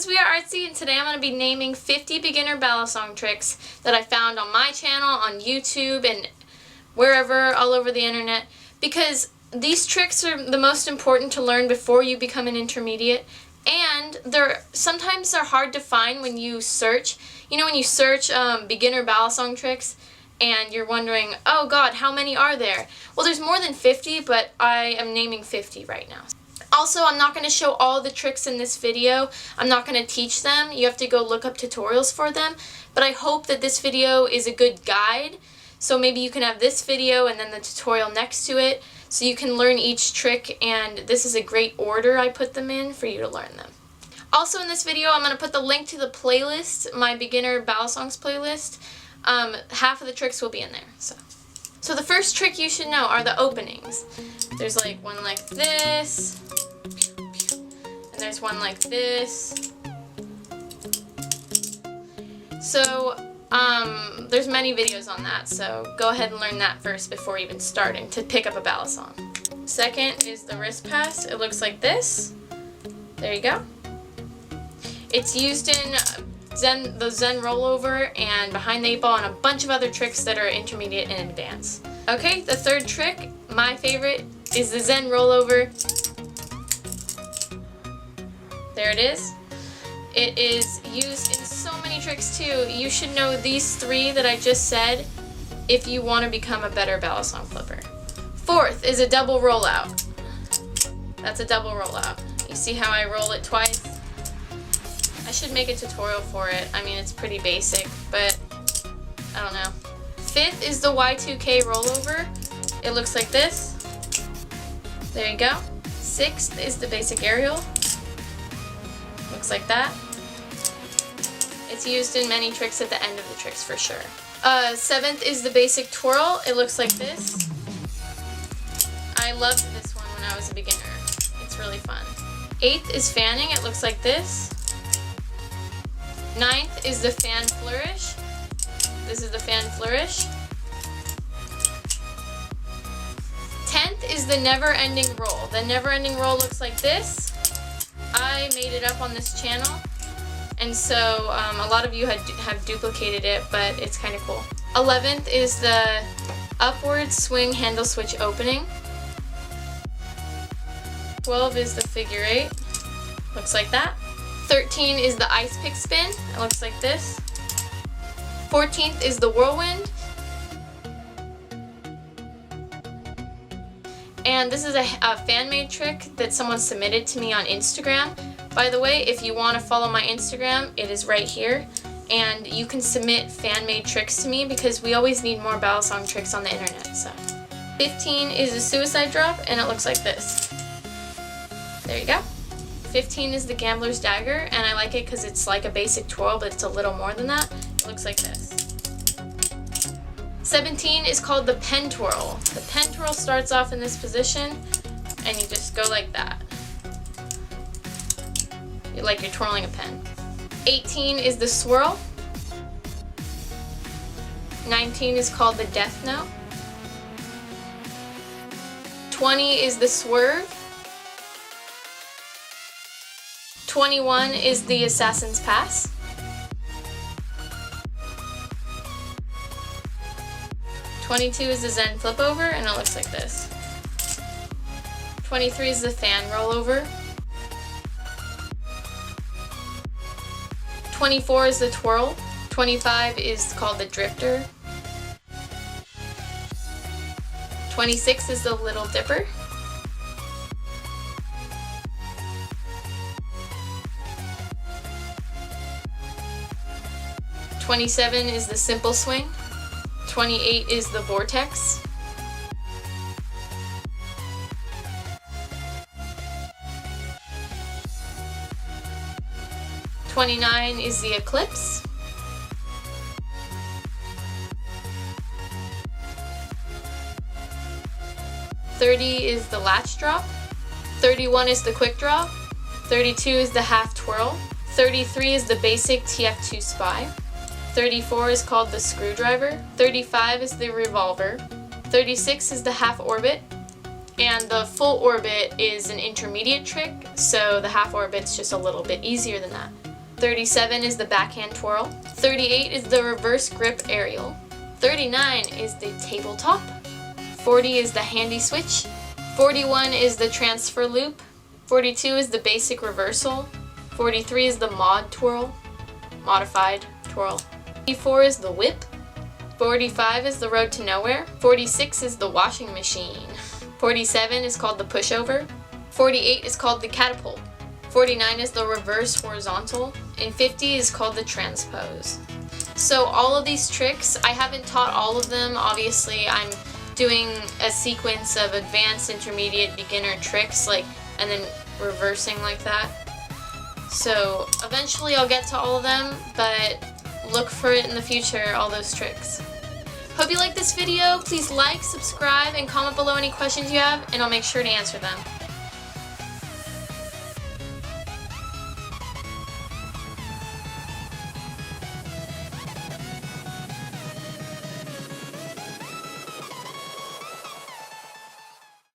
is We Are Artsy, and today I'm going to be naming 50 beginner Balisong tricks that I found on my channel, on YouTube, and wherever, all over the internet, because these tricks are the most important to learn before you become an intermediate, and sometimes they're hard to find when you search. You know, when you search beginner Balisong tricks, and you're wondering, oh god, how many are there? Well, there's more than 50, but I am naming 50 right now. Also, I'm not going to show all the tricks in this video. I'm not going to teach them. You have to go look up tutorials for them. But I hope that this video is a good guide. So maybe you can have this video and then the tutorial next to it, so you can learn each trick, and this is a great order I put them in for you to learn them. Also in this video, I'm going to put the link to the playlist, my beginner Balisongs playlist. Half of the tricks will be in there. So the first trick you should know are the openings. There's like one like this, and there's one like this. So there's many videos on that, so go ahead and learn that first before even starting to pick up a Balisong. Second is the wrist pass. It looks like this. There you go. It's used in the Zen Rollover and Behind the 8 Ball and a bunch of other tricks that are intermediate and advanced. Okay, the third trick, my favorite, is the Zen Rollover. There it is. It is used in so many tricks too. You should know these three that I just said if you want to become a better Balisong flipper. Fourth is a double rollout. That's a double rollout. You see how I roll it twice? I should make a tutorial for it. I mean, it's pretty basic, but I don't know. Fifth is the Y2K Rollover. It looks like this. There you go. Sixth is the basic aerial. Looks like that. It's used in many tricks at the end of the tricks for sure. Seventh is the basic twirl. It looks like this. I loved this one when I was a beginner. It's really fun. Eighth is fanning. It looks like this. Ninth is the fan flourish. This is the fan flourish. 10th is the Neverending Roll. The Neverending Roll looks like this. I made it up on this channel, and so a lot of you have duplicated it, but it's kind of cool. 11th is the upward swing handle switch opening. 12 is the figure 8. Looks like that. 13 is the ice pick spin. It looks like this. 14th is the Whirlwind. And this is a fan-made trick that someone submitted to me on Instagram. By the way, if you want to follow my Instagram, it is right here. And you can submit fan-made tricks to me because we always need more Balisong tricks on the internet. So, 15 is a suicide drop, and it looks like this. There you go. 15 is the Gambler's Dagger, and I like it because it's like a basic twirl, but it's a little more than that. It looks like this. 17 is called the Pen Twirl. The Pen Twirl starts off in this position, and you just go like that. Like you're twirling a pen. 18 is the Swirl. 19 is called the Death Note. 20 is the Swerve. 21 is the Assassin's Pass. 22 is the Zen Flip-Over, and it looks like this. 23 is the Fan Rollover. 24 is the Twirl. 25 is called the Drifter. 26 is the Little Dipper. 27 is the Simple Swing. 28 is the Vortex. 29 is the Eclipse. 30 is the Latch Drop. 31 is the Quickdraw. 32 is the Half Twirl. 33 is the basic TF2 Spy. 34 is called the Screwdriver. 35 is the Revolver. 36 is the Half Orbit. And the full orbit is an intermediate trick, so the half orbit's just a little bit easier than that. 37 is the backhand twirl. 38 is the reverse grip aerial. 39 is the tabletop. 40 is the handy switch. 41 is the transfer loop. 42 is the basic reversal. 43 is the mod twirl, modified twirl. 44 is the whip. 45 is the road to nowhere. 46 is the washing machine. 47 is called the pushover. 48 is called the catapult. 49 is the reverse horizontal. And 50 is called the transpose. So all of these tricks, I haven't taught all of them. Obviously, I'm doing a sequence of advanced, intermediate, beginner tricks, and then reversing like that. So eventually I'll get to all of them, but look for it in the future, all those tricks. Hope you liked this video. Please like, subscribe, and comment below any questions you have, and I'll make sure to answer them.